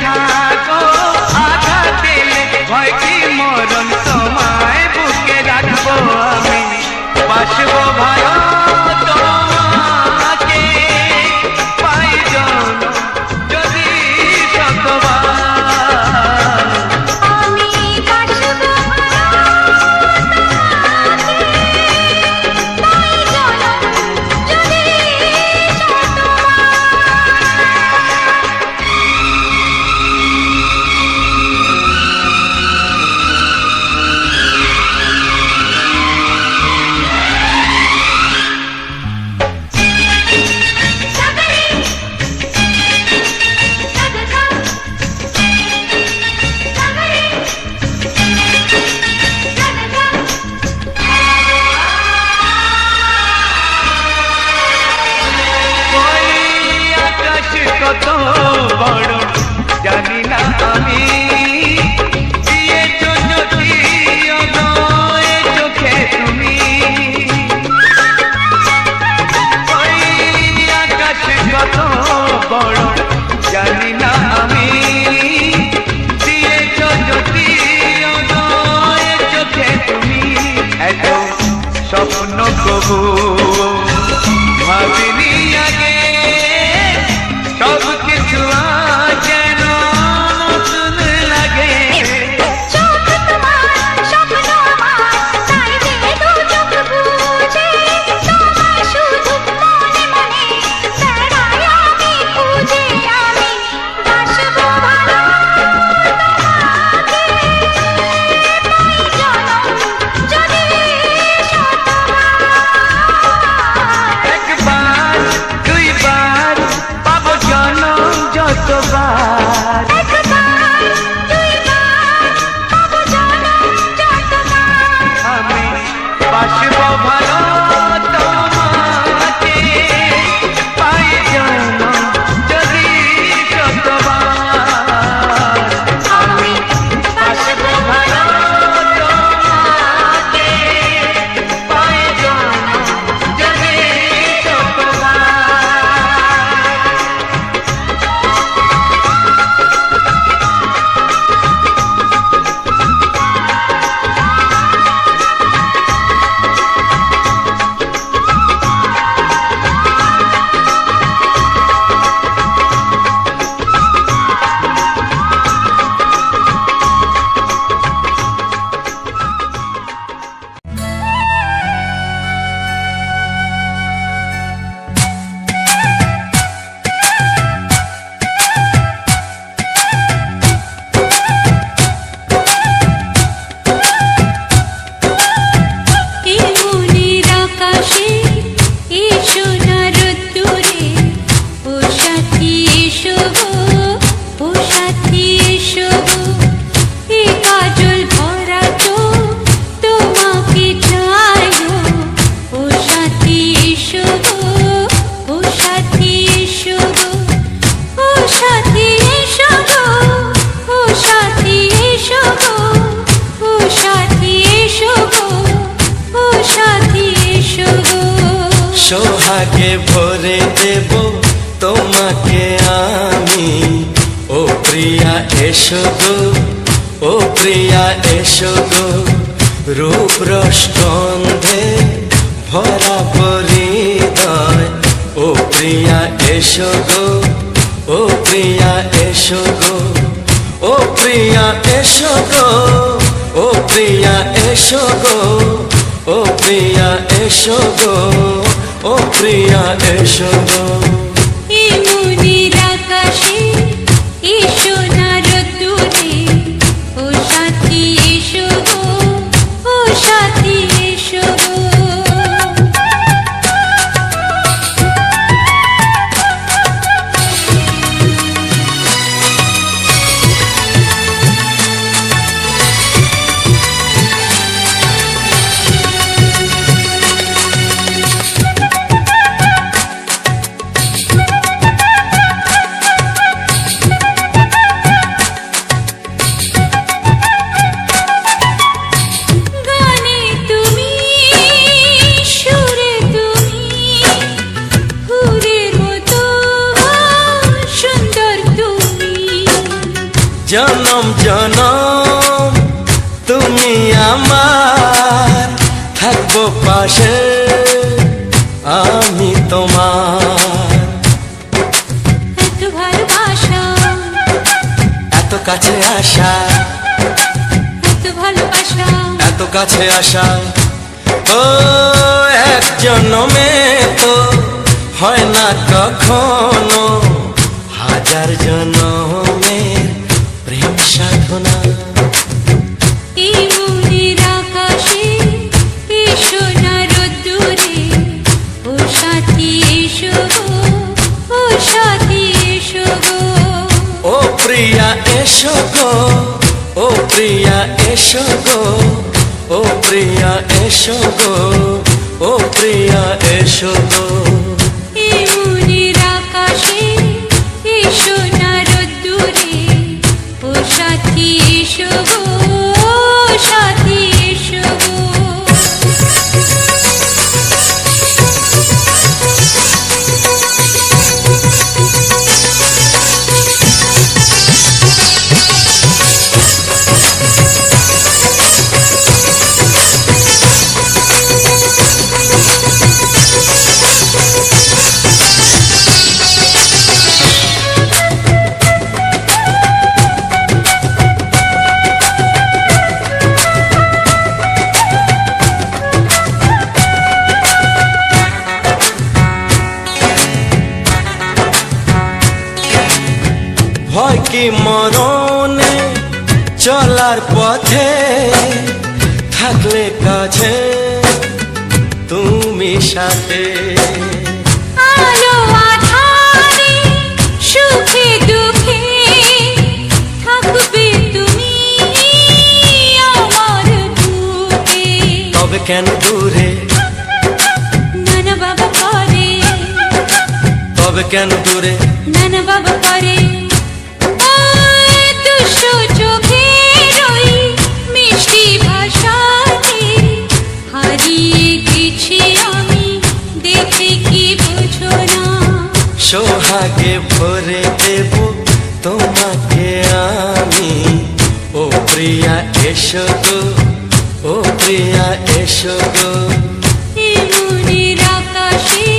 থাকো, আঘাত দিলে ভয় কি মরণ, তোমায় বুকে রাখবো আমি, বাসবো ভালো তোমাকে, পাই জনম যদি শতবার। আমি বাসবো পাই জনম যদি কত বড় জানি না আমি, দিয়েছো যদি অনয় চোখে তুমি, ওই আকাশ কত বড় জানি না আমি, দিয়েছো যদি অনয় চোখে তুমি, এত স্বপ্ন কবু ভাবিনি আগে, সব কিছু যেন নতুন লাগে। চোখ তোমার স্বপ্ন আমার, তাই যে দু চোখ বুঝে তোমার শুধু মনে মনে বেড়াই আমি খুঁজে, আমি বাসবো ভালো তোমাকে, পাই জনম যদি শতবার। একবার দুইবার পাবো জনম যতবার, একবার দুইবার পাবো জনম যতবার। আমি বাসবো ভালো তোমাকে, পাই জনম যদি শতবার। আমি বাসবো ভালো তোমাকে, পাই জনম যদি শতবার। সোহাগে ভরে দেব তোমাকে আমি, ও প্রিয়া এসো গো, ও প্রিয়া এসো গো, রূপ রস গন্ধে ভরা পরিদয়, ও প্রিয়া এসো গো, ও প্রিয়া এসো গো, ও প্রিয়া এসো গো, ও প্রিয়া এসো গো, ও প্রিয়া এসো গো, ও প্রিয়া এসো গো। এই মনের আকাশে এসো না রোদ্দুরে, ও সাথী এসো গো, ও সাথী এসো গো। জনম জনম তুমি আমার, থাকবো পাশে আমি তোমার। এত ভালোবাসা, এত কাছে আসা, এত ভালোবাসা, এত কাছে আসা, ও এক জন্মে তো হয় না কখনো, হাজার জন্মের প্রেম সাধনা। এই মনের আকাশে এই সোনার রোদ্দুরে, ও সাথী এসো গো, ও সাথী এসো গো। ও প্রিয়া এসো গো, ও প্রিয়া এসো গো, ও প্রিয়া এসো গো, ও প্রিয়া এসো গো। এই মনের আকাশে এই সোনার রোদ্দুরে, ও সাথী এসো গো, ও সাথী এসো গো। ভয় কি মরণে চলার পথে, থাকলে কাছে তুমি সাথে। আলো আঁধারে সুখে দুঃখে থাকবে তুমি আমার বুকে। তবে কেন দূরে, নানা বাবা করে, তবে কেন দূরে, নানা বাবা করে। ওই দুষ্টু চোখের ওই মিষ্টি ভাষাতে হারিয়ে গেছি আমি, দেখে কি বুঝো না। সোহাগে ভরে দেব তোমাকে আমি, ও প্রিয়া এসো গো, ও প্রিয়া এসো গো। এই মনের আকাশে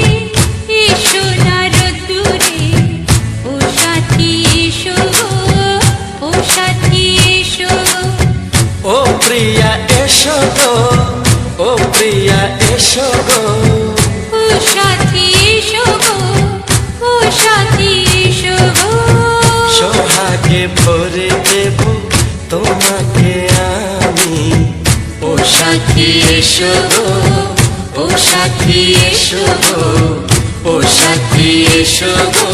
এই সোনার রোদ্দুরে, ও সাথী এসো গো, ও সাথী এসো গো। ও প্রিয়া এসো গো, ও প্রিয়া এসো গো। ও সাথী এসো গো, ও সাথী এসো গো। সোহাগে ভরে দেব তোমাকে আমি, ও সাথী এসো গো, ও সাথী এসো গো, ও সাথী এসো গো,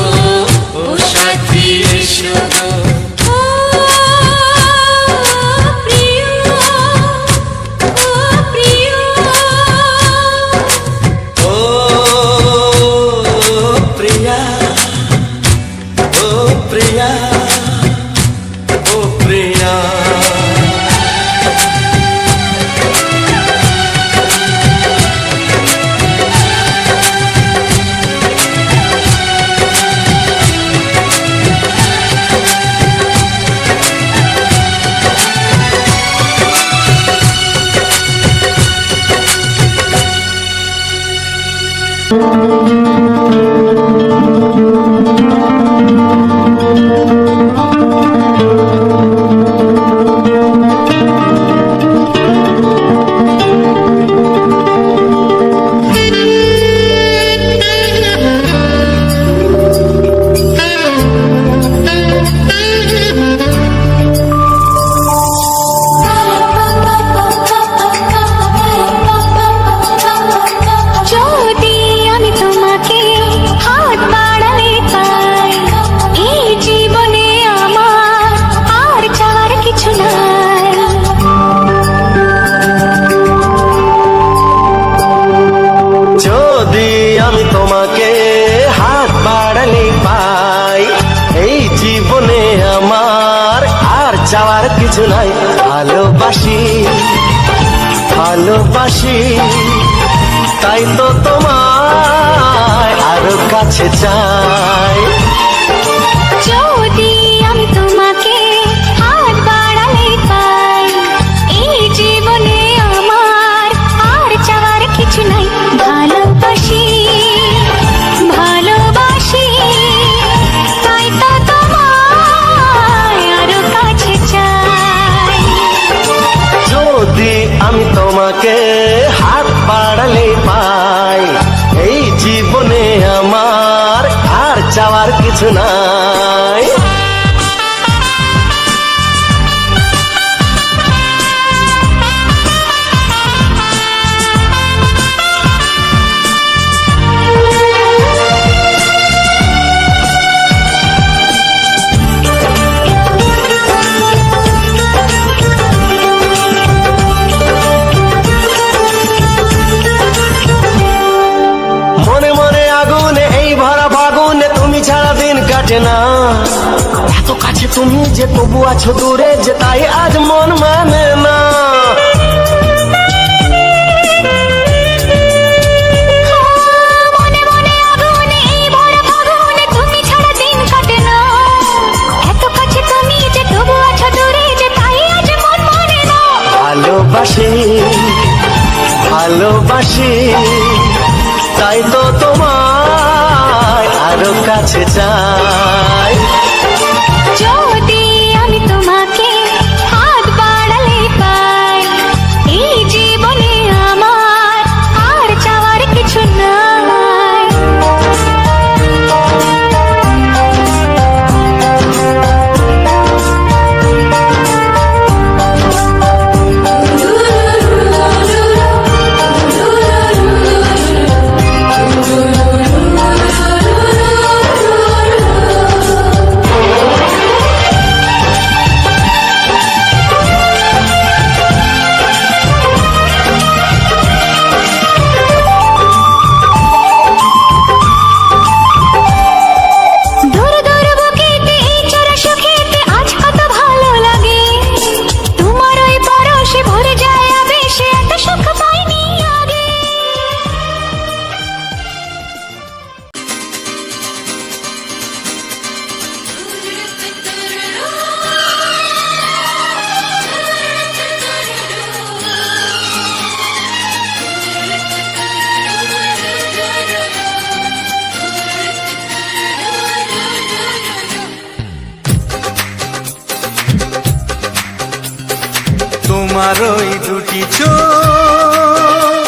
ও সাথী এসো গো। ও প্রিয়, ও প্রিয়, ও প্রিয়া, ও প্রিয়া, ও প্রিয়া। যদি আমি তোমাকে হাত বাড়ালে পাই, এই জীবনে আমার আর চাওয়ার কিছু নাই। যদি আমি তোমাকে হাত বাড়ালে পাই, এই জীবনে আমার আর চাওয়ার কিছু নাই। ভালোবাসি, ভালোবাসি, তাই তো তোমায় আরো কাছে চাই। যদি আমি তোমাকে কাটে না। এত কাছে তুমি যে তবু আছো দূরে, যে তাই আজ মন মানে না। মনে মনে আগুনে এই ভরা ফাগুনে তুমি ছাড়া দিন কাটে না। এত কাছে তুমি যে তবু আছো দূরে, যে তাই আজ মন মানে না। ভালোবাসি ভালোবাসি তাই তো তোমায় আরো কাছে চাই। যদি আমি তোমাকে হাত বাড়ালে পাই, এই জীবনে আমার আর চাওয়ার কিছু নাই। দূর দূর বুকেতে এই চোরা সুখেতে আজ কত ভালো লাগে। তোমার ওই পরশে ভরে যায় আবেশে, এত সুখ পাইনি আগে। তোমার ওই দুটি চোখ,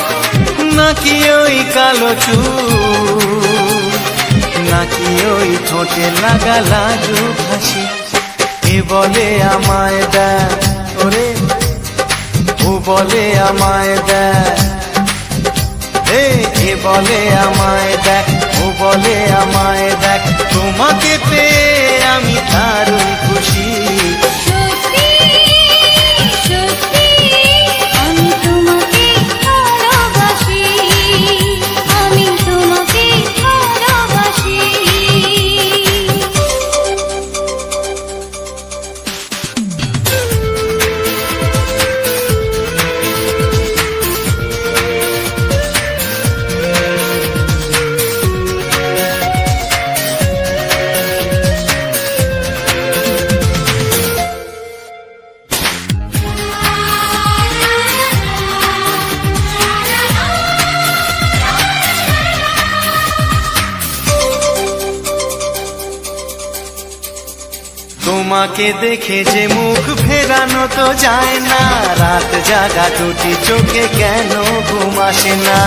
নাকি ওই কালো চুল, নাকি ওই ঠোঁটে লাগা লাজুক হাসি, এ বলে আমায় দেয় ওরে, ও বলে আমায় দেয়, এ বলে আমায় দেখ, ও বলে আমায় দেখ, তোমাকে পেয়ে আমি দারুণ খুশি। সত্যি সত্যি আমি তোমাকে ভালোবাসি, আমি তোমাকে ভালোবাসি। তোমাকে দেখে যে মুখ ফেরানো তো যায় না, রাত জাগা দুটি চোখে কেন ঘুম আসে না।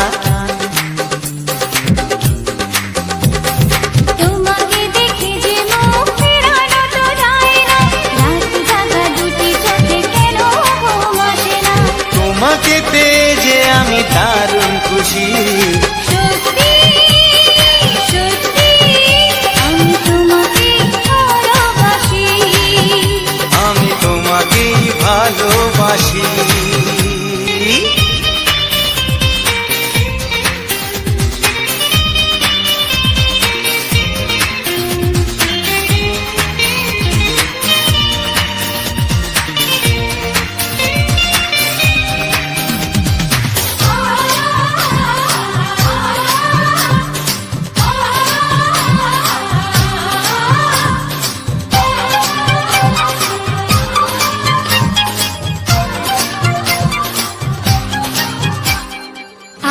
তোমাকে দেখে যে মুখ ফেরানো তো যায় না, রাত জাগা দুটি চোখে কেন ঘুম আসে না। তোমাকে পেয়ে যে আমি দারুণ খুশি। সত্যি সত্যি আমি তোমাকে ভালোবাসি, আমি তোমাকেই ভালোবাসি।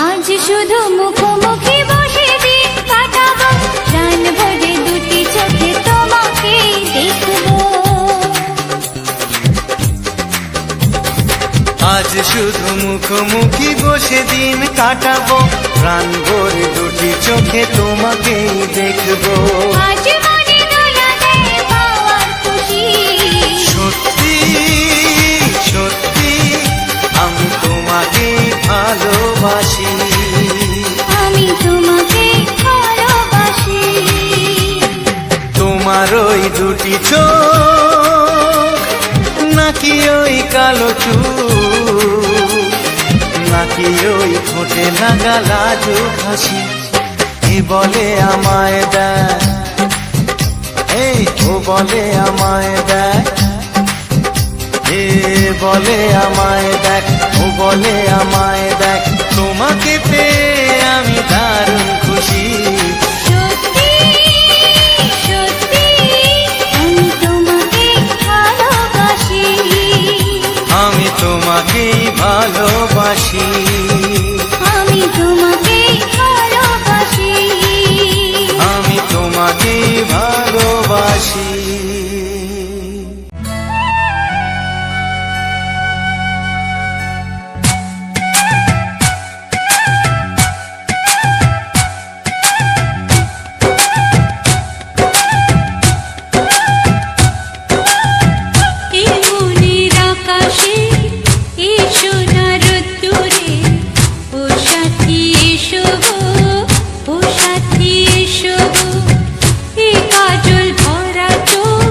আজ শুধু মুখোমুখি বসে দিন কাটাবো, প্রাণ ভরে দুটি চোখে তোমাকে দেখবো। আজ শুধু মুখোমুখি বসে দিন কাটাবো, প্রাণ ভরে দুটি চোখে তোমাকেই দেখবো। আজ মনে দোলা দেয় পাওয়ার খুশি। সত্যি সত্যি আমি তোমাকেই ভালোবাসি। আমি তোমাকে ভালোবাসি। তোমার ওই দুটি চোখ, নাকি ওই কালো চুল, নাকি ওই ঠোঁটে লাগা লাজুক হাসি, এ বলে আমায় দেয়, এই ও বলে আমায় দেখ, এ বলে আমায় দেখ, ও বলে আমায় দেখ, তোমাকে পেয়ে আমি দারুণ খুশি। সত্যি সত্যি আমি তোমাকে ভালোবাসি, আমি তোমাকেই ভালোবাসি, আমি তোমাকে ভালোবাসি, আমি তোমাকেই ভালোবাসি। এই মনের আকাশে এই সোনার রোদ্দুরে, ও সাথী এসো গো, ও সাথী এসো গো, এই কাজল ভরা চোখ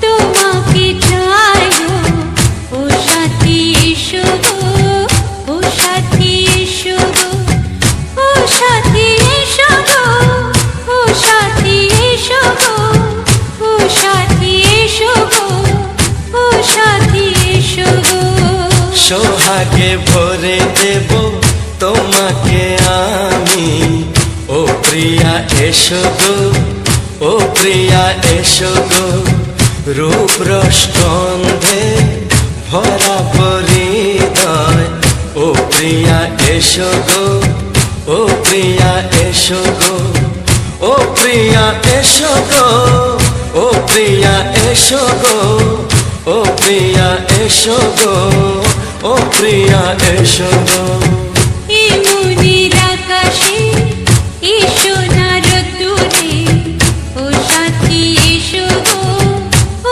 তোমাকে চাই গো, ও সাথী এসো গো, ও সাথী এসো গো, ও সাথী এসো গো, ও সাথী এসো গো, ও সাথী এসো গো, ও সাথী এসো গো। সোহাগে ভরে দেব তোমাকে আমি, ও প্রিয়া এসো গো, ও প্রিয়া এসো গো, রূপ রস গন্ধে ভরা পরিদয়, ও প্রিয়া এসো গো, ও প্রিয়া এসো গো, ও প্রিয়া এসো গো, ও প্রিয়া এসো গো, ও প্রিয়া এসো গো, ও প্রিয়া এসো গো। এই মনের আকাশে এই সোনার রোদ্দুরে, ও সাথী এসো গো,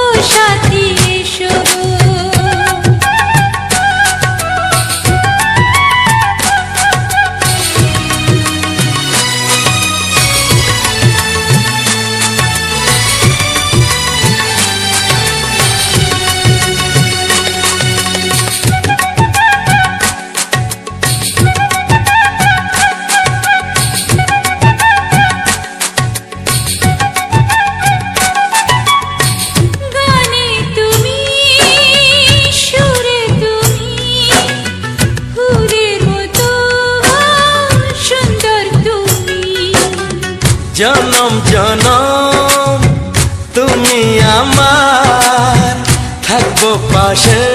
ও সাথী এসো গো। গানে তুমি, সুরে তুমি, ফুলের মতো সুন্দর তুমি, জনম জনম তুমি আমার, থাকবো পাশে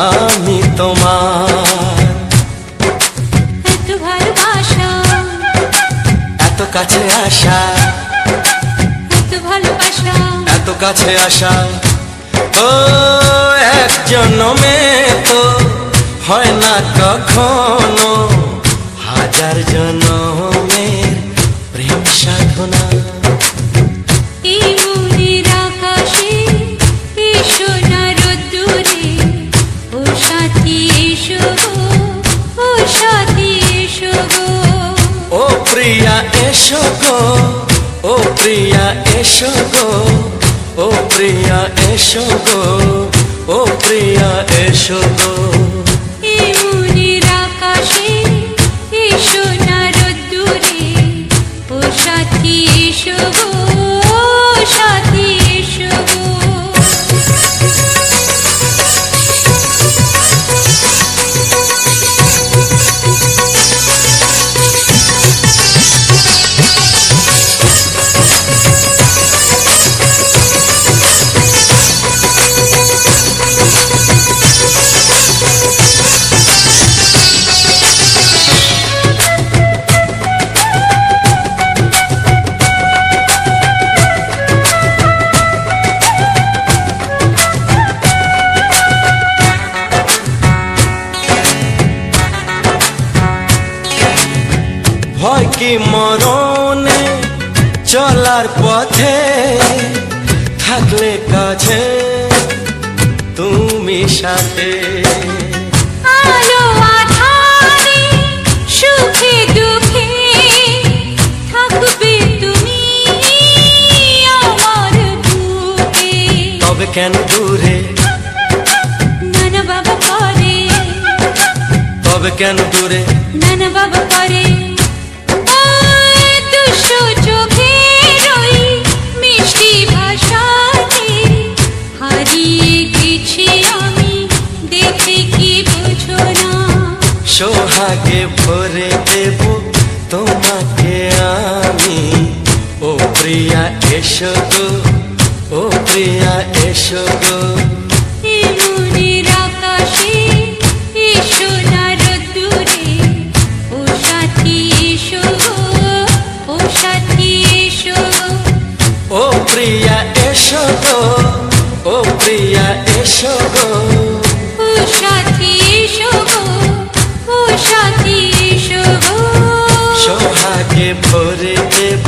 আমি তোমার। এত ভালোবাসা, এত কাছে আসা, এত ভালোবাসা, এত কাছে আসা, ও এক জন্মে তো হয় না কখনো, হাজার জন্মের প্রেম সাধনা। এই মনের আকাশে এই সোনার রোদ্দুরে, ও সাথী এসো গো, ও সাথী এসো গো। ও প্রিয়া এসো গো, ও প্রিয়া এসো গো, ও প্রিয়া এসো গো, ও প্রিয়া এসো গো। এই মনের আকাশে এই সোনার রোদ্দুরে, ও সাথী এসো গো, ও সাথী এসো গো। ভয় কি মরণে চলার পথে, থাকলে কাছে তুমি সাথে। আলো আঁধারে সুখে দুঃখে থাকবে তুমি আমার বুকে। তবে কেন দূরে, নানা বাবা করে, তবে কেন দূরে, নানা বাবা করে। ওই দুষ্টু চোখের ওই মিষ্টি সোহাগে ভরে দেব তোমাকে আমি। ও প্রিয়া এসো গো, ও প্রিয়া এসো গো। এই মনের আকাশে এসো না রোদ্দুরে, ও সাথী এসো গো, ও সাথী এসো। ও প্রিয়া এসো গো, ও প্রিয়া এসো গো। ও সাথী এসো গো, ও সাথী এসো গো। সোহাগে ভরে দেব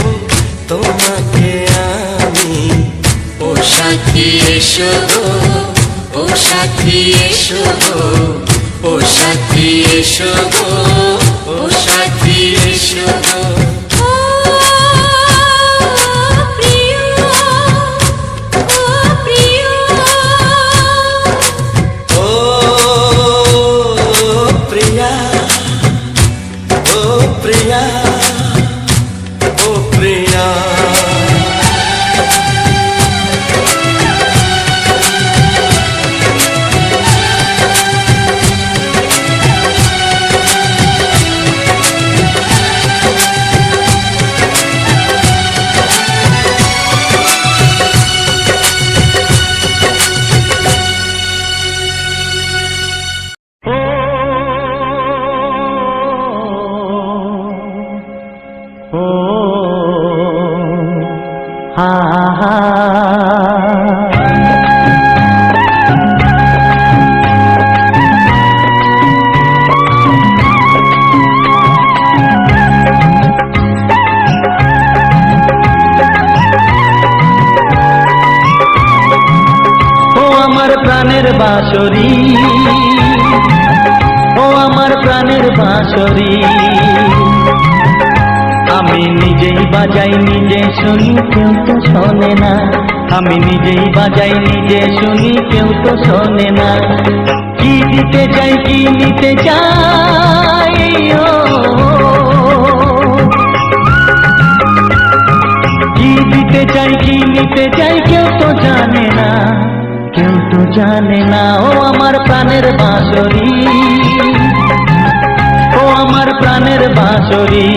তোমাকে আমি। ও সাথী এসো গো, ও সাথী এসো গো। ও সাথী এসো গো, ও সাথী এসো গো। ও প্রিয়, ও প্রিয়, ও প্রিয়া, ও প্রিয়া, ও প্রিয়া। প্রাণের বাঁশরি, ও আমার প্রাণের বাঁশরি। আমি নিজেই বাজাই নিজে শুনি, কেউ তো শোনে না। আমি নিজেই বাজাই নিজে শুনি, কেউ তো শোনে না। কি দিতে চাই কি নিতে চাই, ও কি দিতে চাই কি নিতে চাই, কেউ তো জানে না, কেউ তো জানে না। ও আমার প্রাণের বাঁশরি, ও আমার প্রাণের বাঁশরি।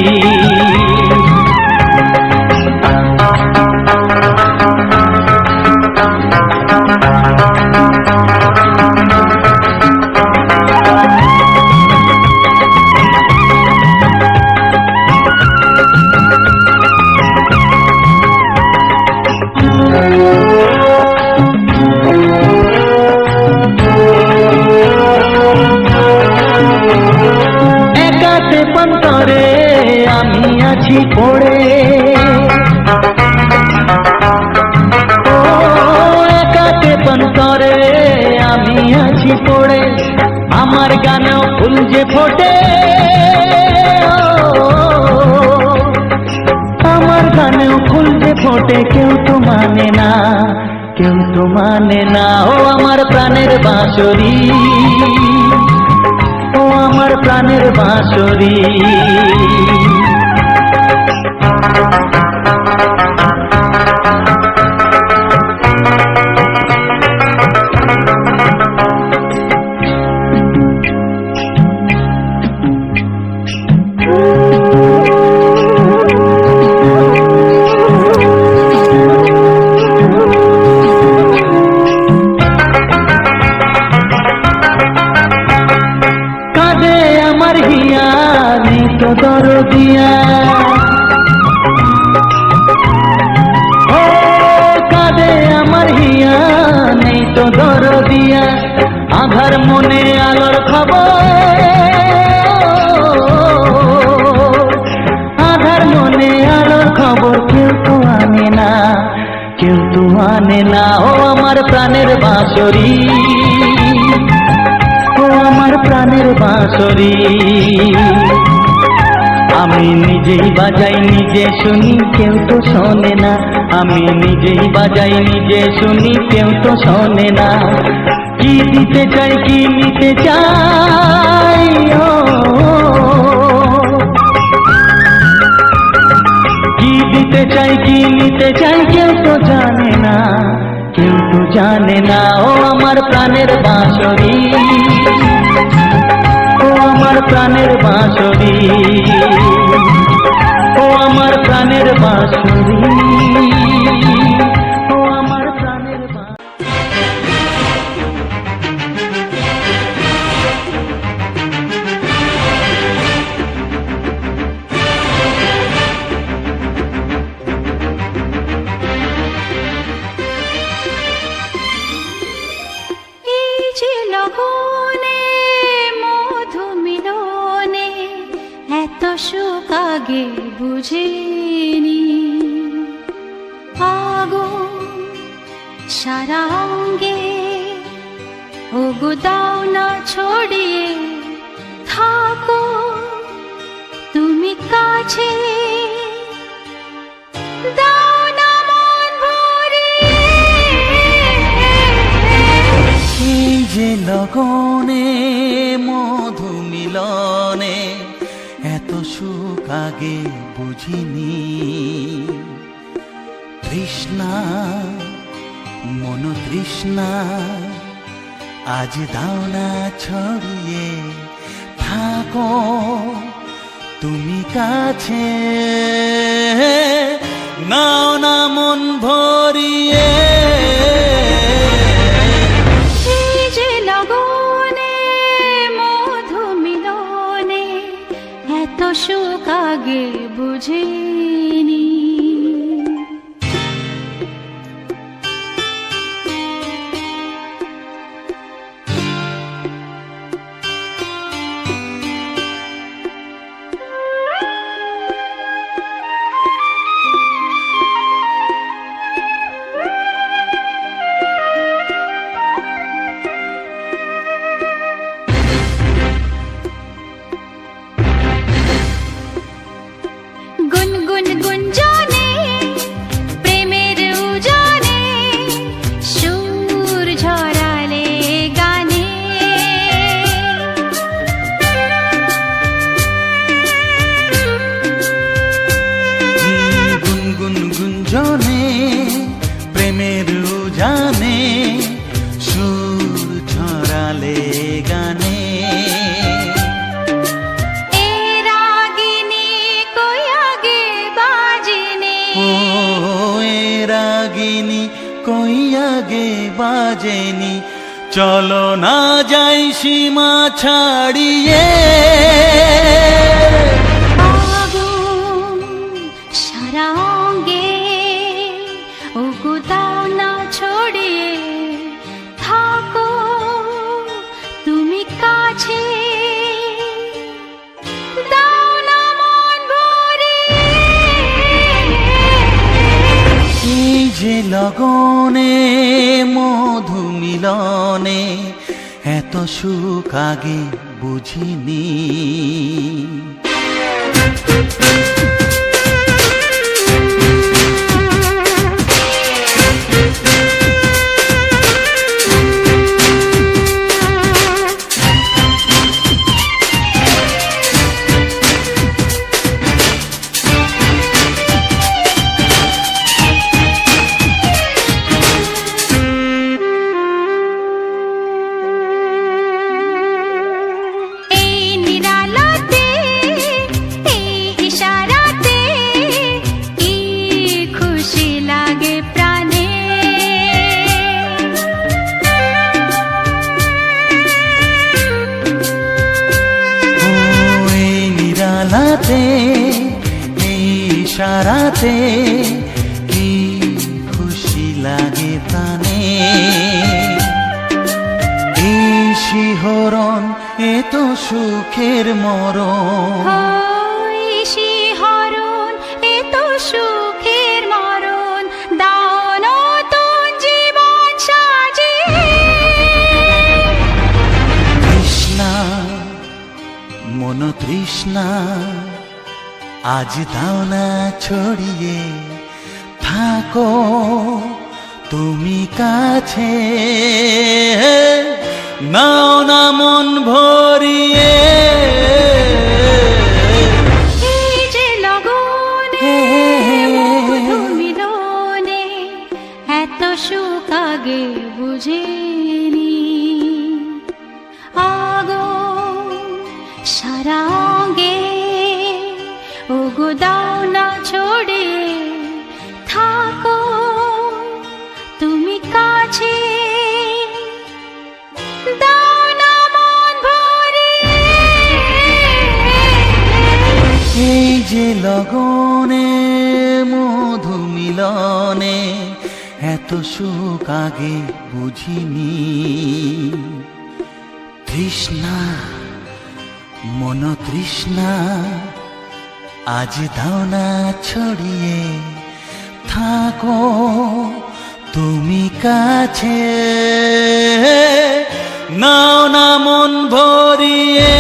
পন্তরে আমি আছি পড়ে, ও একাতে পন্তরে আমি আছি পড়ে। আমার গানেও ফুল যে ফোটে, আমার গানেও ফুল যে ফোটে, কেউ তো মানে না, কেউ তো মানে না। ও আমার প্রাণের বাঁশরি, ও আমার প্রাণের বাঁশরি। দরদিয়া, ও কাঁদে আমার হিয়া, নেই তো দরদিয়া। আধার মনে আলোর খবর, আধার মনে আলোর খবর, কেউ তো আনে না, কেউ তো আনে না। ও আমার প্রাণের বাঁশরি, ও আমার প্রাণের বাঁশরি। আমি নিজেই বাজাই নিজে শুনি, কেউ তো শোনে না। আমি নিজেই বাজাই নিজে শুনি, কেউ তো শোনে না। কি দিতে চাই কি নিতে চাই, ও কি দিতে চাই কি নিতে চাই, কেউ তো জানে না, কেউ তো জানে না। ও আমার প্রাণের বাঁশরি, ও আমার প্রাণের বাঁশরি, ও আমার প্রাণের বাঁশরি, ও আমার প্রাণের বাঁশরি। এই যে লগনে মধু মিলনে এত সুখ আগে বুঝিনি, আগুন সারা অঙ্গে ওগো দাও না ছড়িয়ে থাকো তুমি কাছে, দাও না মন ভরিয়ে। এই যে লগনে মধু মিলনে এত সুখ আগে বুঝিনি, তৃষ্ণা মন তৃষ্ণা আজ দাও না ছড়িয়ে থাকো তুমি কাছে, নাও না মন ভরিয়ে। এই যে লগনে মধু মিলনে এত সুখ আগে বুঝিনি। গুনগুন গুঞ্জনে প্রেমের উজানে সুর ঝরালে গানে, গুনগুন গুঞ্জনে প্রেমের উজানে সুর ঝরালে গানে, এ রাগিনী কই আগে বাজেনি, ও এ রাগিনী কই আগে বাজেনি, চলো না যাই সীমা ছাড়িয়ে। আগুন সারা অঙ্গে ওগো দাও না ছড়িয়ে থাকো তুমি কাছে, দাও না মন ভরিয়ে। এই যে লগনে মধু মিলনে এত সুখ আগে বুঝিনি। এই নিরালাতে এই ইশারাতে কি খুশি লাগে প্রাণে, ও এই নিরালাতে এই ইশারাতে কি খুশি লাগে প্রাণে, এই শিহরণ এ তো সুখের মরণ, ওই শিহরণ এ তো সুখের মরণ, দাও নতুন জীবন সাজিয়ে। তৃষ্ণা মন তৃষ্ণা আজ দাও না ছড়িয়ে থাকো তুমি কাছে, নাও না মন ভরিয়ে। এই যে লগনে মধু মিলনে এত সুখ আগে বুঝিনি, আগুন লগনে মধু মিলনে এত সুখ আগে বুঝিনি। তৃষ্ণা মন তৃষ্ণা আজ দাও না ছড়িয়ে, থাকো তুমি কাছে, নাও না মন ভরিয়ে।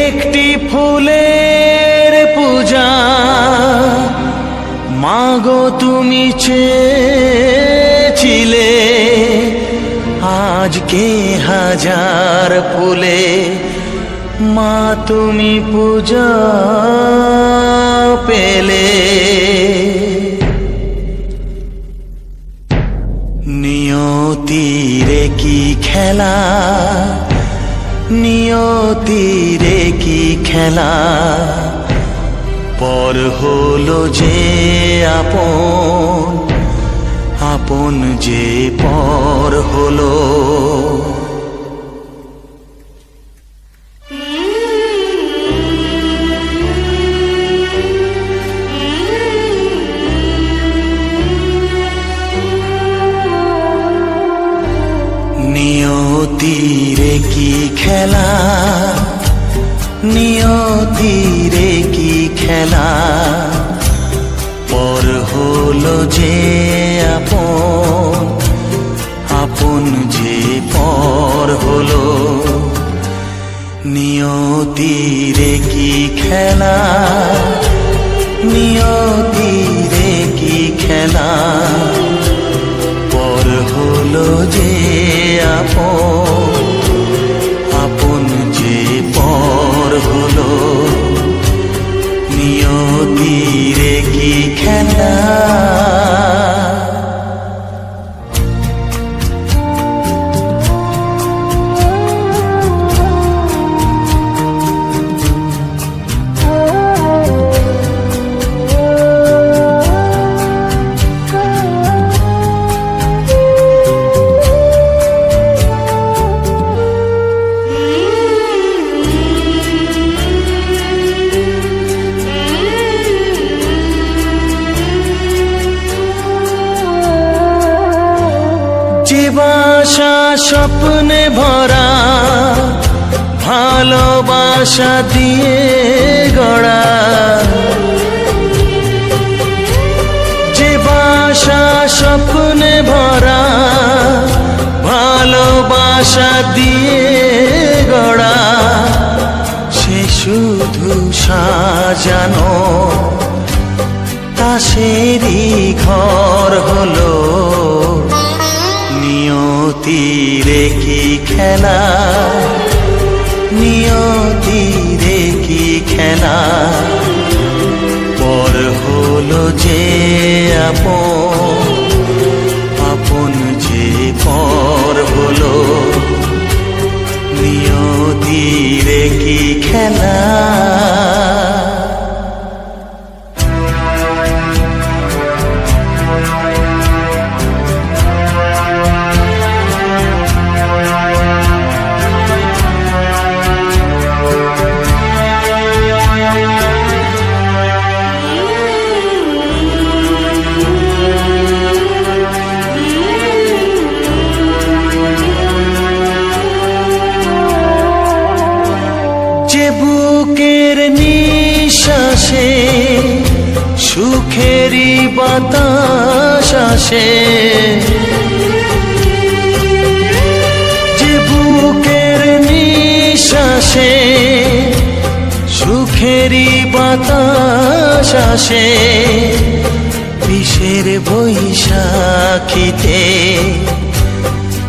একটি ফুলের পূজা মাগো তুমি চেয়েছিলে, আজকে হাজার ফুলে মা তুমি পূজা পেলে। নিয়তিরে কি খেলা, নিয়তিরে কি খেলা, পর হলো যে আপন, আপন যে পর হলো। নিয়তিরে কি খেলা, নিয়তিরে কি খেলা, পর হলো যে আপন, আপন যে পর হলো। নিয়তিরে কি খেলা, নিয়তিরে কি খেলা, পর হলো যে আপন, আপন যে পর হলো। নিয়তিরে কি খেলা। যে বাসা স্বপ্নে ভরা, ভালোবাসা দিয়ে গড়া, যে বাসা স্বপ্নে ভরা, ভালোবাসা দিয়ে গড়া, সে শুধু সাজানো তাসেরই ঘর হলো। নিয়তিরে কি খেলা, নিয়তিরে কি খেলা, পর হলো যে আপন, আপন যে পর হলো। নিয়তিরে কি খেলা। বুকের নিঃশ্বাসে সুখেরই বাতাস আসে, যে বুকের নিঃশ্বাসে সুখেরই বাতাস আসে, বিষের বৈশাখীতে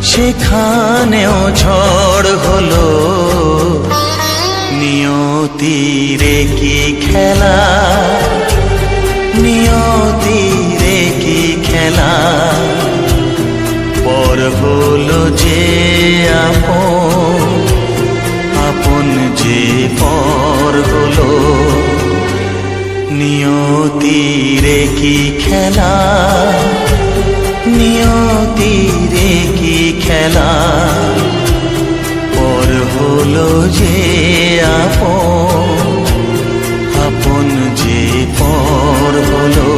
সেখানেও ঝড় হলো। নিয়তিরে কি খেলা, নিয়তিরে কি খেলা। আপন, আপন যে পর হলো, নিয়তিরে কি খেলা, নিয়তিরে কি খেলা, পর হলো যে আপন, আপন যে পর হলো,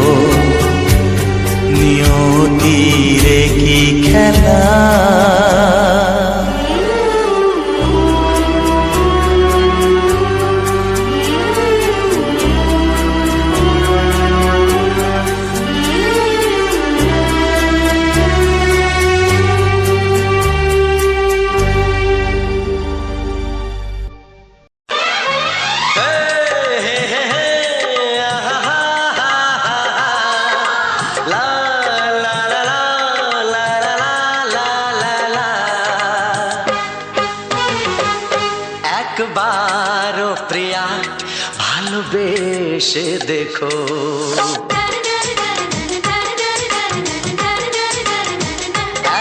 নিয়তিরে কি খেলা। একবারও প্রিয়া ভালোবেসে দেখো,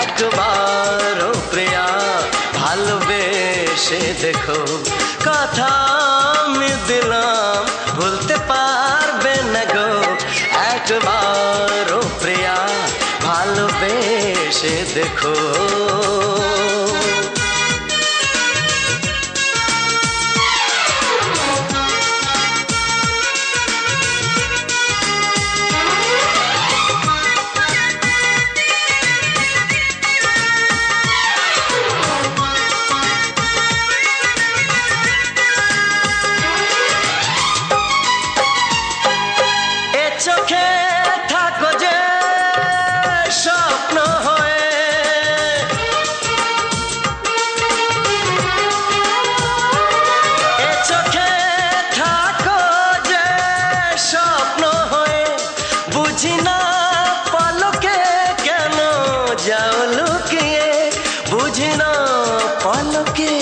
একবারও প্রিয়া ভালোবেসে দেখো, কথা আমি দিলাম ভুলতে পারবে না গো, একবারও প্রিয়া ভালোবেসে দেখো। চোখে থাকো যে স্বপ্ন হয়ে, এ চোখে থাকো যে স্বপ্ন হয়ে, বুঝি না পলকে কেন যাও লুকিয়ে, বুঝি না পলকে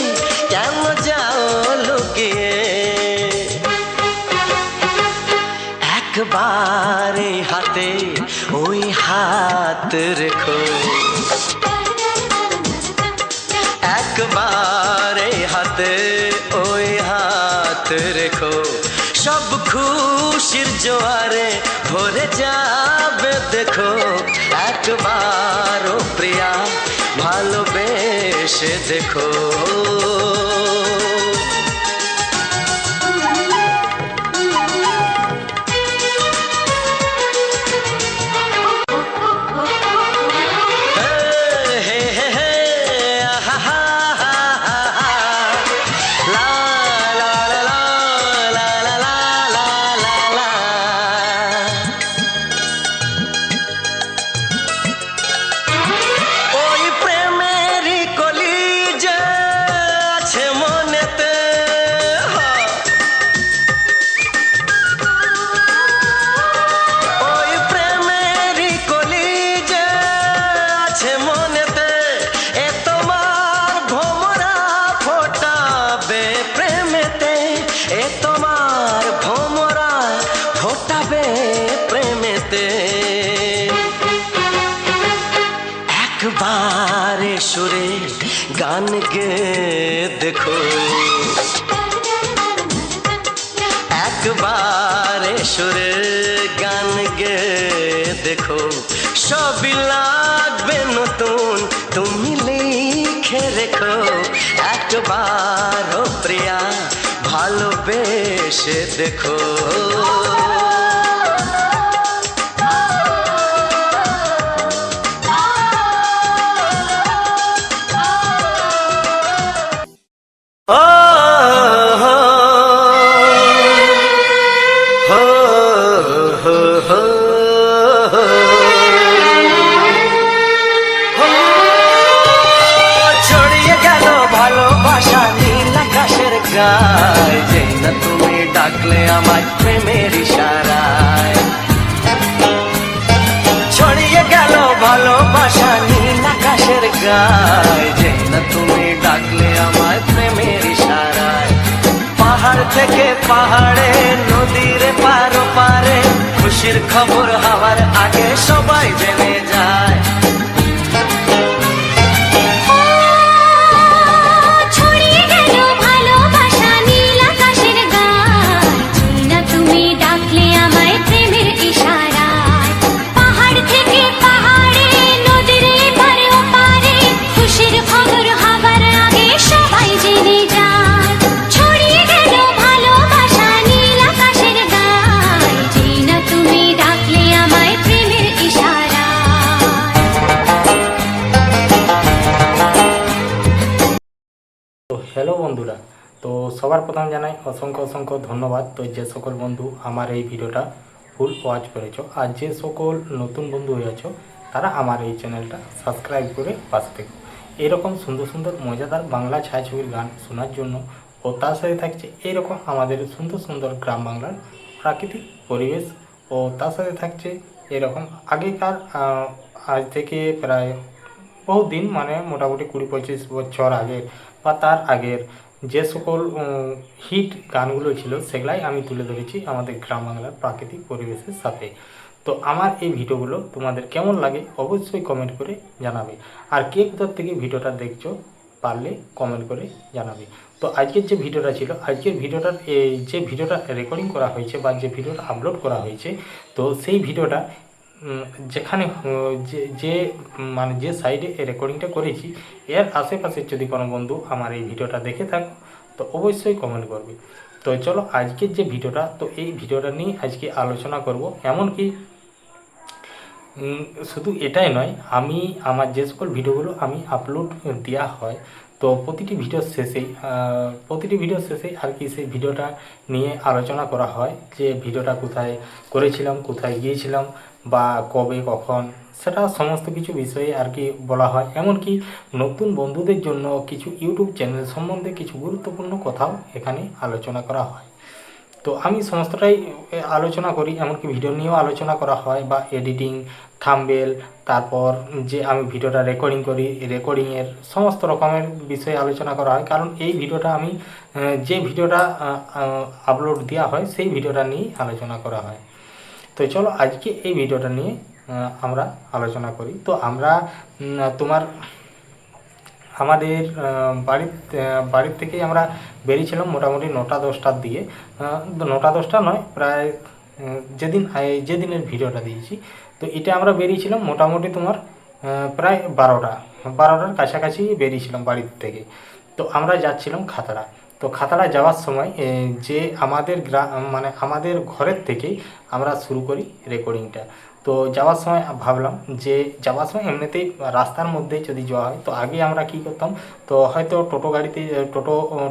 কেন যাও লুকিয়ে, একবারে হাতে ওই হাত রেখো, একবারে হাতে ওই হাত রেখো, সব খুশির জোয়ারে ভরে যাবে দেখো, একবারও প্রিয়া ভালোবেসে দেখো। একবারে সুরে গান গে দেখো, একবারে সুরে গান গে দেখো, সবই লাগবে নতুন তুমি লিখে রেখো, একবারও প্রিয়া ভালোবেসে দেখো। ছড়িয়ে গেল ভালোবাসা নীল আকাশের গায়, যেই না তুমি ডাকলে আমায় প্রেমের ইশারায়, ছড়িয়ে গেল ভালোবাসা নীল আকাশের গায়, যেই না তুমি ডাকলে আমায় প্রেমের ইশারায়, পাহাড় থেকে পাহাড়ে নদীর পারো পারে, খুশির খবর হওয়ার আগে সবাই জেনে যায়। সবার প্রথম জানাই অসংখ্য অসংখ্য ধন্যবাদ। তো যে সকল বন্ধু আমার এই ভিডিওটা ফুল ওয়াচ করেছো, আর যে সকল নতুন বন্ধু হয়েছো তারা আমার এই চ্যানেলটা সাবস্ক্রাইব করে পাশে থেকো। এরকম সুন্দর সুন্দর মজাদার বাংলা ছায়াছবির গান শোনার জন্য, ও তার সাথে থাকছে এইরকম আমাদের সুন্দর সুন্দর গ্রাম বাংলার প্রাকৃতিক পরিবেশ, ও তার সাথে থাকছে এরকম আগেকার আজ থেকে প্রায় বহু দিন মানে মোটামুটি 20-25 বছর আগের বা তার আগের যে সকল হিট গানগুলো ছিল সেগুলাই আমি তুলে ধরেছি আমাদের গ্রাম বাংলার প্রাকৃতিক পরিবেশের সাথে। তো আমার এই ভিডিওগুলো তোমাদের কেমন লাগে অবশ্যই কমেন্ট করে জানাবে, আর কে কোথার থেকে ভিডিওটা দেখছো পারলে কমেন্ট করে জানাবে। তো আজকের যে ভিডিওটা ছিল, আজকের ভিডিওটার যে ভিডিওটা রেকর্ডিং করা হয়েছে বা যে ভিডিওটা আপলোড করা হয়েছে, তো সেই ভিডিওটা যেখানে যে মানে যে সাইডে রেকর্ডিংটা করেছি এর আশেপাশে যদি কোনো বন্ধু আমার এই ভিডিওটা দেখে থাকো তো অবশ্যই কমেন্ট করবে। তো চলো আজকের যে ভিডিওটা, তো এই ভিডিওটা নিয়ে আজকে আলোচনা করব। এমনকি শুধু এটাই নয়, আমি আমার যে সকল ভিডিওগুলো আমি আপলোড দেওয়া হয়, তো প্রতিটি ভিডিও শেষেই আর কি সেই ভিডিওটা নিয়ে আলোচনা করা হয়, যে ভিডিওটা কোথায় করেছিলাম, কোথায় গিয়েছিলাম বা কবে কখন, সেটা সমস্ত কিছু বিষয়ে আর কি বলা হয়। এমনকি নতুন বন্ধুদের জন্য কিছু ইউটিউব চ্যানেল সম্বন্ধে কিছু গুরুত্বপূর্ণ কথাও এখানে আলোচনা করা হয়। তো আমি সমস্তটাই আলোচনা করি, এমনকি ভিডিও নিয়েও আলোচনা করা হয়, বা এডিটিং, থাম্বনেল, তারপর যে আমি ভিডিওটা রেকর্ডিং করি, রেকর্ডিংয়ের সমস্ত রকমের বিষয়ে আলোচনা করা হয়। কারণ এই ভিডিওটা আমি যে ভিডিওটা আপলোড দেওয়া হয় সেই ভিডিওটা নিয়েই আলোচনা করা হয়। তো চলো আজকে এই ভিডিওটা নিয়ে আমরা আলোচনা করি। তো আমরা আমাদের বাড়ির থেকেই আমরা বেরিয়েছিলাম মোটামুটি 9টা-10টার দিকে, 9টা-10টা নয়, প্রায় যে দিনের ভিডিওটা দিয়েছি তো এটা আমরা বেরিয়েছিলাম মোটামুটি তোমার প্রায় 12টার কাছাকাছি বেরিয়েছিলাম বাড়ির থেকে। তো আমরা যাচ্ছিলাম খাতড়া। তো খাতড়া যাওয়ার সময় যে আমাদের মানে আমাদের ঘরের থেকেই আমরা শুরু করি রেকর্ডিংটা। তো যাওয়ার সময় ভাবলাম যে যাওয়ার সময় এমনিতেই রাস্তার মধ্যে যদি যাওয়া হয়, তো আগে আমরা কি করতাম, তো হয়তো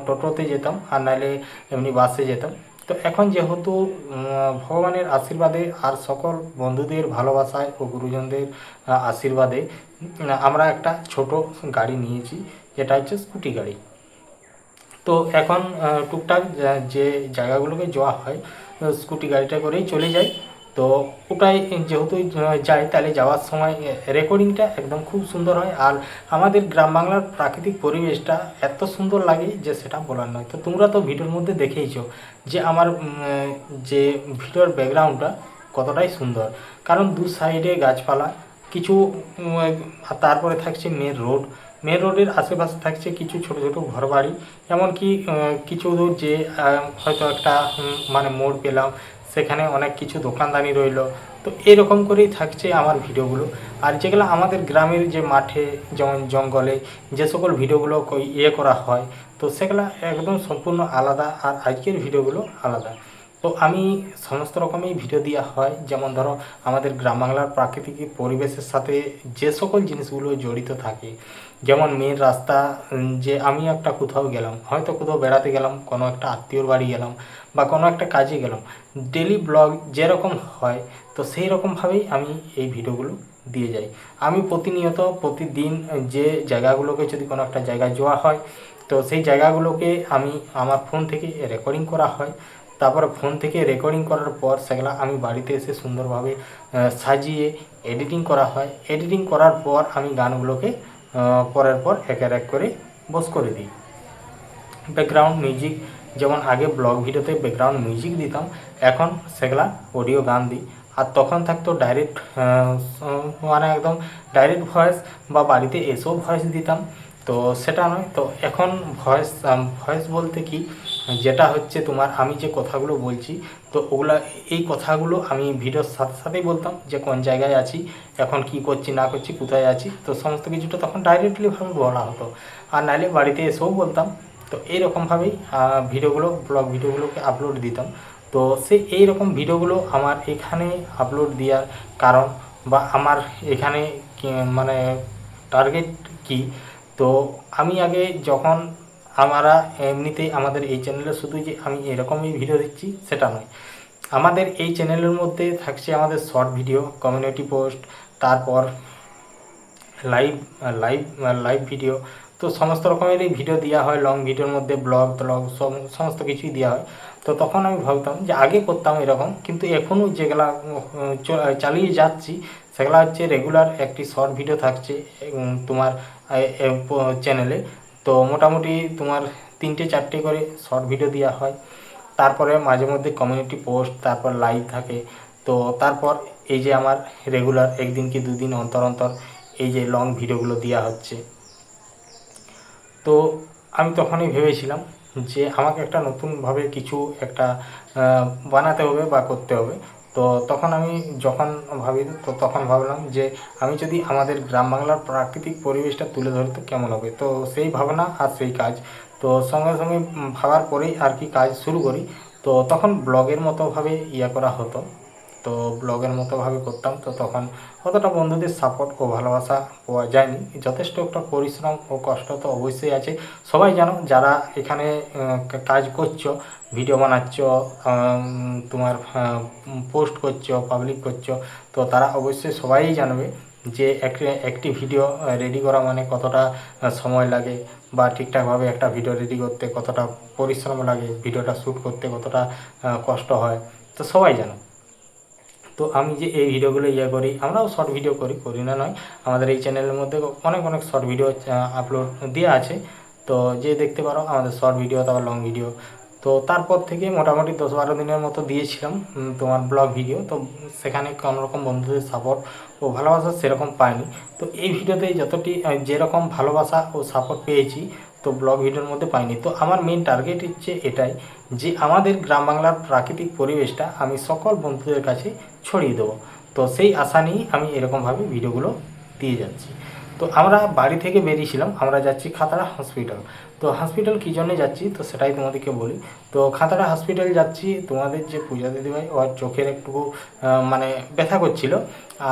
টোটোতে যেতাম, আর নাহলে এমনি বাসে যেতাম। তো এখন যেহেতু ভগবানের আশীর্বাদে আর সকল বন্ধুদের ভালোবাসায় ও গুরুজনদের আশীর্বাদে আমরা একটা ছোট গাড়ি নিয়েছি, যেটা হচ্ছে স্কুটি গাড়ি। তো এখন টুকটাক যে জায়গাগুলোকে যাওয়া হয় স্কুটি গাড়িটা করেই চলে যাই। তো ওটাই যেহেতু যাই, তাহলে যাওয়ার সময় রেকর্ডিংটা একদম খুব সুন্দর হয়। আর আমাদের গ্রাম বাংলার প্রাকৃতিক পরিবেশটা এত সুন্দর লাগে যে সেটা বলার নয়। তো তোমরা তো ভিডিওর মধ্যে দেখেইছো যে আমার যে ভিডিওর ব্যাকগ্রাউন্ডটা কতটাই সুন্দর, কারণ দু সাইডে গাছপালা কিছু, তারপরে থাকছে মেন রোডের আশেপাশে থাকছে কিছু ছোট ছোট ঘরবাড়ি, এমনকি কিছু দূর যে হয়তো একটা মানে মোড় পেলাম, সেখানে অনেক কিছু দোকানদানি রইলো। তো এরকম করেই থাকছে আমার ভিডিওগুলো। আর যেগুলো আমাদের গ্রামের যে মাঠে যেমন জঙ্গলে যে সকল ভিডিওগুলো করা হয়, তো সেগুলো একদম সম্পূর্ণ আলাদা, আর আজকের ভিডিওগুলো আলাদা। তো আমি সমস্ত রকমই ভিডিও দেওয়া হয়, যেমন ধরো আমাদের গ্রাম বাংলার প্রাকৃতিক পরিবেশের সাথে যে সকল জিনিসগুলো জড়িত থাকে, যেমন মেন রাস্তা, যে আমি একটা কোথাও গেলাম, হয়তো কোথাও বেড়াতে গেলাম, কোনো একটা আত্মীয়র বাড়ি গেলাম বা কোনো একটা কাজে গেলাম, ডেলি ব্লগ যেরকম হয় তো সেই রকমভাবেই আমি এই ভিডিওগুলো দিয়ে যাই। আমি প্রতিদিন যে জায়গাগুলোকে, যদি কোনো একটা জায়গায় যাওয়া হয় তো সেই জায়গাগুলোকে আমি আমার ফোন থেকে রেকর্ডিং করা হয়। তারপরে ফোন থেকে রেকর্ডিং করার পর সেগুলো আমি বাড়িতে এসে সুন্দরভাবে সাজিয়ে এডিটিং করা হয়। এডিটিং করার পর আমি গানগুলোকে পরের পর এক করে বস করে দিই। ব্যাকগ্রাউন্ড মিউজিক, যেমন আগে ব্লগ ভিডিওতে ব্যাকগ্রাউন্ড মিউজিক দিতাম, এখন সেগুলা অডিও গান দিই। আর তখন থাকতো ডাইরেক্ট মানে একদম ডাইরেক্ট ভয়েস, বা বাড়িতে এসেও ভয়েস দিতাম। তো সেটা নয়, তো এখন ভয়েস বলতে কি, যেটা হচ্ছে তোমার আমি যে কথাগুলো বলছি, তো ওগুলা এই কথাগুলো আমি ভিডিওর সাথে সাথেই বলতাম, যে কোন জায়গায় আছি, এখন কি করছি না করছি, কোথায় আছি, তো সমস্ত কিছুটা তখন ডাইরেক্টলিভাবে বলা হতো। আর নাহলে বাড়িতে এসেও বলতাম। তো এইরকমভাবেই ব্লগ ভিডিওগুলোকে আপলোড দিতাম। তো এইরকম ভিডিওগুলো আমার এখানে আপলোড দেওয়ার কারণ, বা আমার এখানে মানে টার্গেট কি, তো আমি আগে যখন আমরা এমনিতেই আমাদের এই চ্যানেলে শুধু যে আমি এরকমই ভিডিও দিচ্ছি সেটা নয়, আমাদের এই চ্যানেলের মধ্যে থাকছে আমাদের শর্ট ভিডিও, কমিউনিটি পোস্ট, তারপর লাইভ লাইভ লাইভ ভিডিও। তো সমস্ত রকমেরই ভিডিও দেওয়া হয়, লং ভিডিওর মধ্যে ব্লগ ট্লগ সমস্ত কিছুই দেওয়া হয়। তো তখন আমি ভাবতাম যে আগে করতাম এরকম, কিন্তু এখনও যেগুলা চালিয়ে যাচ্ছি সেগুলো হচ্ছে রেগুলার একটি শর্ট ভিডিও থাকছে তোমার চ্যানেলে। তো মোটামুটি তোমার 3-4টে করে শর্ট ভিডিও দেওয়া হয়, তারপরে মাঝে মধ্যে কমিউনিটি পোস্ট, তারপর লাইভ থাকে। তো তারপর এই যে আমার রেগুলার একদিন কি দুদিন অন্তর অন্তর এই যে লং ভিডিওগুলো দেওয়া হচ্ছে। তো আমি তখনই ভেবেছিলাম যে আমাকে একটা নতুনভাবে কিছু একটা বানাতে হবে বা করতে হবে। তো তখন আমি যখন ভাবি, তো তখন ভাবলাম যে আমি যদি আমাদের গ্রাম বাংলার প্রাকৃতিক পরিবেশটা তুলে ধরি তো কেমন হবে। তো সেই ভাবনা আর সেই কাজ, তো সঙ্গে সঙ্গে ভাবার পরেই আর কি কাজ শুরু করি। তো তখন ব্লগের মতোভাবে করা হতো, তো ব্লগের মতোভাবে করতাম। তো তখন অতটা বন্ধুদের সাপোর্ট ও ভালোবাসা পাওয়া যায়নি, যথেষ্ট একটা পরিশ্রম ও কষ্ট তো অবশ্যই আছে। সবাই জানো যারা এখানে কাজ করছো, ভিডিও বানাচ্ছ, তোমার পোস্ট করছো, পাবলিক করছো, তো তারা অবশ্যই সবাই জানবে যে একটি ভিডিও রেডি করা মানে কতটা সময় লাগে, বা ঠিকঠাকভাবে একটা ভিডিও রেডি করতে কতটা পরিশ্রম লাগে, ভিডিওটা শ্যুট করতে কতটা কষ্ট হয়, তো সবাই জানো। তো আমি যে এই ভিডিওগুলো করি, আমরাও শর্ট ভিডিও করি না নয়, আমাদের এই চ্যানেলের মধ্যে অনেক অনেক শর্ট ভিডিও আপলোড দেওয়া আছে। তো যে দেখতে পারো আমাদের শর্ট ভিডিও, তারপর লং ভিডিও। তো তারপর থেকে মোটামুটি 10-12 দিনের মতো দিয়েছিলাম তোমার ব্লগ ভিডিও। তো সেখানে কোনোরকম বন্ধুদের সাপোর্ট ও ভালোবাসা সেরকম পাইনি। তো এই ভিডিওতে যতটি যেরকম ভালোবাসা ও সাপোর্ট পেয়েছি, তো ব্লগ ভিডিওর মধ্যে পাইনি। তো আমার মেন টার্গেট হচ্ছে এটাই যে আমাদের গ্রাম বাংলার প্রাকৃতিক পরিবেশটা আমি সকল বন্ধুদের কাছে ছড়িয়ে দেবো। তো সেই আশা নিয়েই আমি এরকমভাবে ভিডিওগুলো দিয়ে যাচ্ছি। তো আমরা বাড়ি থেকে বেরিয়েছিলাম, আমরা যাচ্ছি খাতড়া হসপিটাল। তো হসপিটাল কী জন্যে যাচ্ছি তো সেটাই তোমাদেরকে বলি। তো খাতড়া হসপিটাল যাচ্ছি, তোমাদের যে পূজা দিদিভাই ওর চোখের একটু মানে ব্যথা করছিল।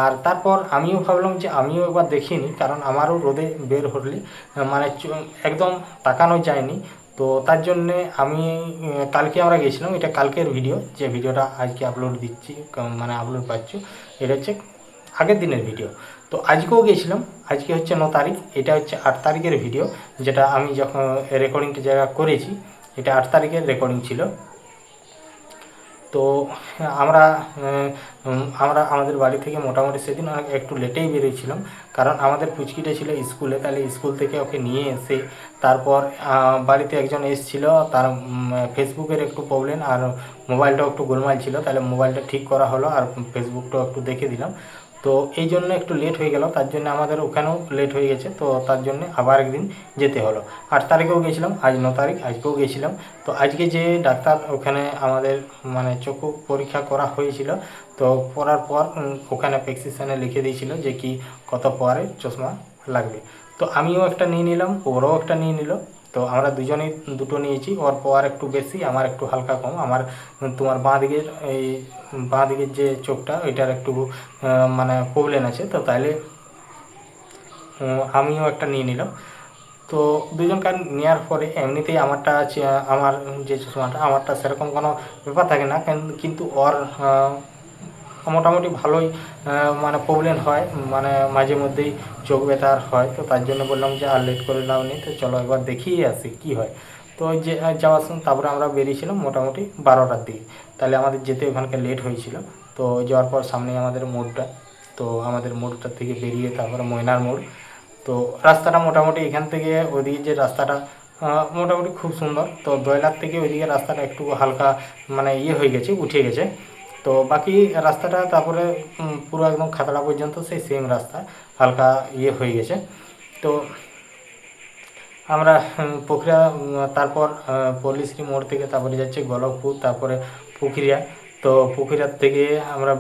আর তারপর আমিও ভাবলাম যে আমিও একবার দেখিয়ে নিই, কারণ আমারও রোদে বের হলে মানে একদম তাকানো যায়নি। তো তার জন্যে আমি কালকে আমরা গেছিলাম, এটা কালকের ভিডিও, যে ভিডিওটা আজকে আপলোড দিচ্ছি মানে আপলোড পাচ্ছ, এটা হচ্ছে আগের দিনের ভিডিও। তো আজকেও গেছিলাম, আজকে হচ্ছে 9 তারিখ, এটা হচ্ছে 8 তারিখের ভিডিও, যেটা আমি যখন রেকর্ডিংটা জায়গা করেছি এটা 8 তারিখের রেকর্ডিং ছিল। তো আমরা আমাদের বাড়ি থেকে মোটামুটি সেদিন একটু লেটেই বেরিয়েছিলাম, কারণ আমাদের পুচকিটা ছিল স্কুলে, তাহলে স্কুল থেকে ওকে নিয়ে এসে তারপর বাড়িতে একজন এসেছিল, তার ফেসবুকের একটু প্রবলেম আর মোবাইলটাও একটু গোলমাল ছিল, তাহলে মোবাইলটা ঠিক করা হলো আর ফেসবুকটাও একটু দেখে দিলাম। তো এই জন্য একটু লেট হয়ে গেল, তার জন্য আমাদের ওখানেও লেট হয়ে গেছে। তো তার জন্য আবার একদিন যেতে হলো। 8 তারিখেও গেছিলাম, আজ 9 তারিখ, আজকেও গেছিলাম। তো আজকে যে ডাক্তার ওখানে আমাদের মানে চক্ষু পরীক্ষা করা হয়েছিল, তো করার পর ওখানে প্রেসক্রিপশানে লিখে দিয়েছিল যে কি কত পরে চশমা লাগবে। তো আমিও একটা নিয়ে নিলাম, ওরাও একটা নিয়ে নিল। তো আমরা দুজনেই দুটো নিয়েছি, ওর পাওয়ার একটু বেশি, আমার একটু হালকা কম। আমার তোমার বাঁ দিকের যে চোখটা ওইটার একটু মানে প্রবলেম আছে, তো তাইলে আমিও একটা নিয়ে নিলাম। তো দুজনকার নেওয়ার পরে এমনিতেই আমারটা আছে, আমার যে চশমাটা আমারটা সেরকম কোনো ব্যাপার থাকে না, কিন্তু ওর মোটামুটি ভালোই মানে প্রবলেম হয়, মানে মাঝে মধ্যেই চোখ ব্যথার হয়। তো তার জন্য বললাম যে আর লেট করে লাভ নেই, তো চলো একবার দেখিয়ে আসি কী হয়। তো যে যাওয়ার সময় তারপরে আমরা বেরিয়েছিলাম মোটামুটি 12টার দিকে, তাহলে আমাদের যেতে ওখানকার লেট হয়েছিল। তো যাওয়ার পর সামনে আমাদের মোড়টা, তো আমাদের মোড়টার থেকে বেরিয়ে তারপরে ময়নার মোড়। তো রাস্তাটা মোটামুটি এখান থেকে ওইদিকে যে রাস্তাটা মোটামুটি খুব সুন্দর। তো দয়লার থেকে ওইদিকে রাস্তাটা একটু হালকা মানে হয়ে গেছে, উঠে গেছে। তো বাকি রাস্তাটা তারপরে পুরো একদম খাতড়া পর্যন্ত সেই সেম রাস্তা, হালকা হয়ে গেছে। তো আমরা পুকুরিয়া, তারপর পল্লীশ্রী মোড় থেকে তারপরে যাচ্ছে গোলকপুর, তারপরে পুকুরিয়া। তো পুকুরিয়ার থেকে আমরা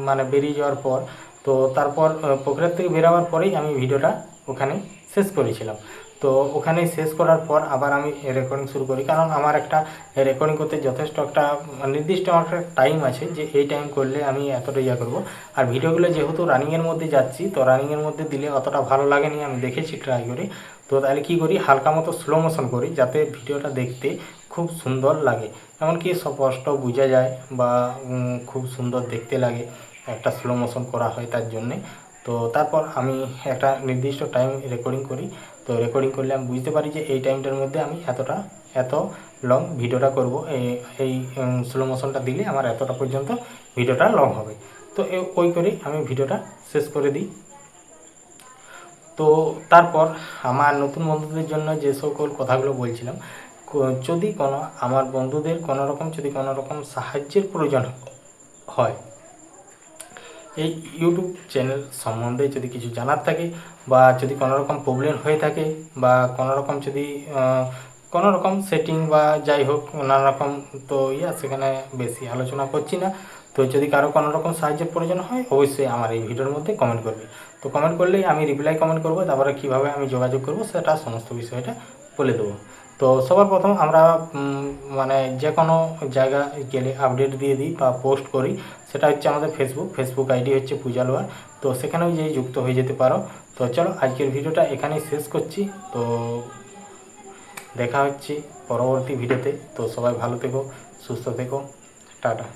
মানে বেরিয়ে যাওয়ার পর, তো তারপর পুকুরিয়ার থেকে বেরোবার পরেই আমি ভিডিওটা ওখানে শেষ করেছিলাম। তো ওখানে শেষ করার পর আবার আমি রেকর্ডিং শুরু করি, কারণ আমার একটা রেকর্ডিং করতে যথেষ্ট একটা নির্দিষ্ট একটা টাইম আছে, যে এই টাইম করলে আমি এতটা করবো। আর ভিডিওগুলো যেহেতু রানিংয়ের মধ্যে যাচ্ছি, তো রানিংয়ের মধ্যে দিলে অতটা ভালো লাগেনি, আমি দেখেছি ট্রাই করে। তো তাহলে কী করি, হালকা মতো স্লো মোশন করি যাতে ভিডিওটা দেখতে খুব সুন্দর লাগে, এমনকি স্পষ্ট বোঝা যায় বা খুব সুন্দর দেখতে লাগে, একটা স্লো মোশন করা হয় তার জন্যে। তো তারপর আমি একটা নির্দিষ্ট টাইম রেকর্ডিং করি। তো রেকর্ডিং করলে আমি বুঝতে পারি যে এই টাইমটার মধ্যে আমি এত লং ভিডিওটা করব, এই স্লো মোশনটা দিলে আমার এতটা পর্যন্ত ভিডিওটা লং হবে। তো ওই করেই আমি ভিডিওটা শেষ করে দিই। তো তারপর আমার নতুন বন্ধুদের জন্য যে সকল কথাগুলো বলছিলাম, যদি কোনো আমার বন্ধুদের কোনো রকম সাহায্যের প্রয়োজন হয়, এই ইউটিউব চ্যানেল সম্বন্ধে যদি কিছু জানার থাকে বা যদি কোনো রকম প্রবলেম হয়ে থাকে বা কোনো রকম যদি কোনো রকম সেটিং বা যাই হোক নানা রকম, তো সেখানে বেশি আলোচনা করছি না। তো যদি কারো কোনো রকম সাহায্যের প্রয়োজন হয় অবশ্যই আমার এই ভিডিওর মধ্যে কমেন্ট করবে। তো কমেন্ট করলেই আমি রিপ্লাই কমেন্ট করবো, তারপরে কীভাবে আমি যোগাযোগ করব সেটা সমস্ত বিষয়টা বলে দেবো। তো সবার প্রথম আমরা মানে যে কোনো জায়গা গেলে আপডেট দিয়ে দিই বা পোস্ট করি, সেটা হচ্ছে আমাদের ফেসবুক আইডি হচ্ছে পূজালোয়ার। তো সেখানেও যেয়ে যুক্ত হয়ে যেতে পারো। তো চলো আজকের ভিডিওটা এখানেই শেষ করছি। তো দেখা হচ্ছে পরবর্তী ভিডিওতে। তো সবাই ভালো থেকো, সুস্থ থেকো, টাটা।